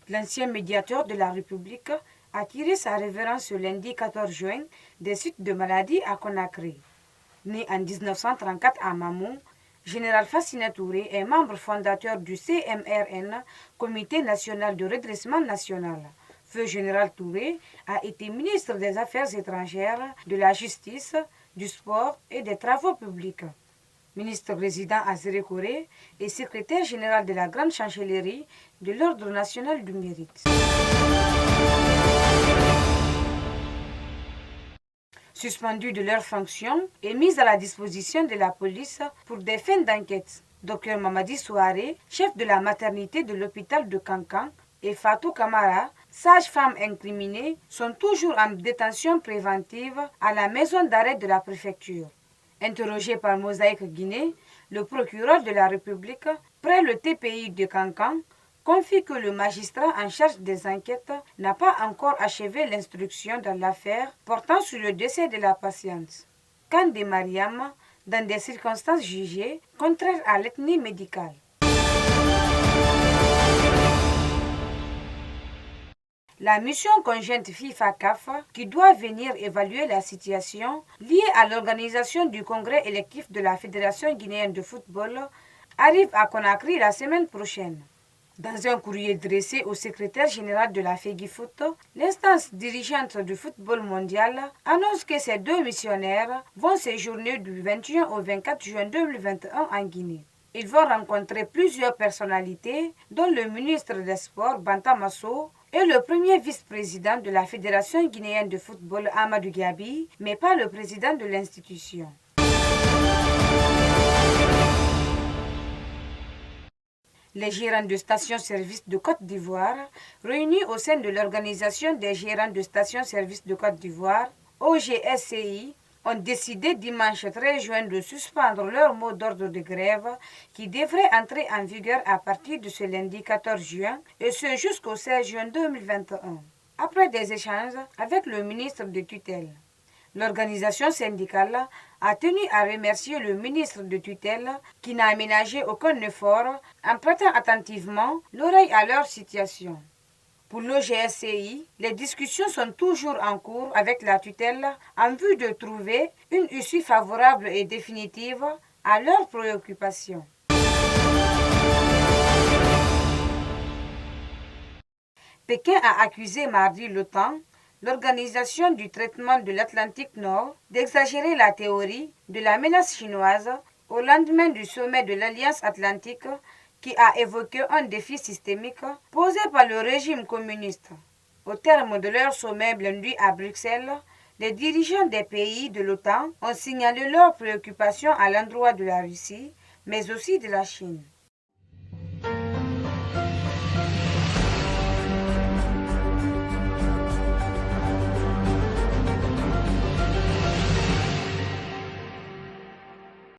L'ancien médiateur de la République a tiré sa révérence ce lundi 14 juin des suites de maladie à Conakry. Né en 1934 à Mamou, Général Fassina Touré est membre fondateur du CMRN, Comité national de redressement national. Feu Général Touré a été ministre des Affaires étrangères, de la Justice, du Sport et des Travaux publics. Ministre résident à Zérékoré et secrétaire général de la Grande Chancellerie de l'Ordre national du mérite. Suspendus de leurs fonctions et mis à la disposition de la police pour des fins d'enquête. Dr Mamadi Souaré, chef de la maternité de l'hôpital de Kankan, et Fatou Kamara, sage-femme incriminée, sont toujours en détention préventive à la maison d'arrêt de la préfecture. Interrogé par Mosaïque Guinée, le procureur de la République, près le TPI de Kankan, confie que le magistrat en charge des enquêtes n'a pas encore achevé l'instruction dans l'affaire portant sur le décès de la patiente. Kandé Mariam, dans des circonstances jugées contraires à l'ethnie médicale. La mission conjointe FIFA-CAF, qui doit venir évaluer la situation liée à l'organisation du congrès électif de la Fédération guinéenne de football, arrive à Conakry la semaine prochaine. Dans un courrier dressé au secrétaire général de la FEGIFOOT, l'instance dirigeante du football mondial annonce que ces deux missionnaires vont séjourner du 21 au 24 juin 2021 en Guinée. Ils vont rencontrer plusieurs personnalités, dont le ministre des Sports, Banta Masso, et le premier vice-président de la Fédération guinéenne de football, Amadou Gabi, mais pas le président de l'institution. Les gérants de stations-service de Côte d'Ivoire, réunis au sein de l'Organisation des gérants de stations-service de Côte d'Ivoire, OGSCI, ont décidé dimanche 13 juin de suspendre leur mot d'ordre de grève qui devrait entrer en vigueur à partir de ce lundi 14 juin et ce jusqu'au 16 juin 2021, après des échanges avec le ministre de tutelle. L'organisation syndicale a tenu à remercier le ministre de tutelle qui n'a aménagé aucun effort en prêtant attentivement l'oreille à leur situation. Pour l'OGSCI, les discussions sont toujours en cours avec la tutelle en vue de trouver une issue favorable et définitive à leurs préoccupations. Pékin a accusé mardi l'OTAN, l'Organisation du traitement de l'Atlantique Nord, d'exagérer la théorie de la menace chinoise au lendemain du sommet de l'Alliance Atlantique qui a évoqué un défi systémique posé par le régime communiste. Au terme de leur sommet lundi à Bruxelles, les dirigeants des pays de l'OTAN ont signalé leurs préoccupations à l'endroit de la Russie, mais aussi de la Chine.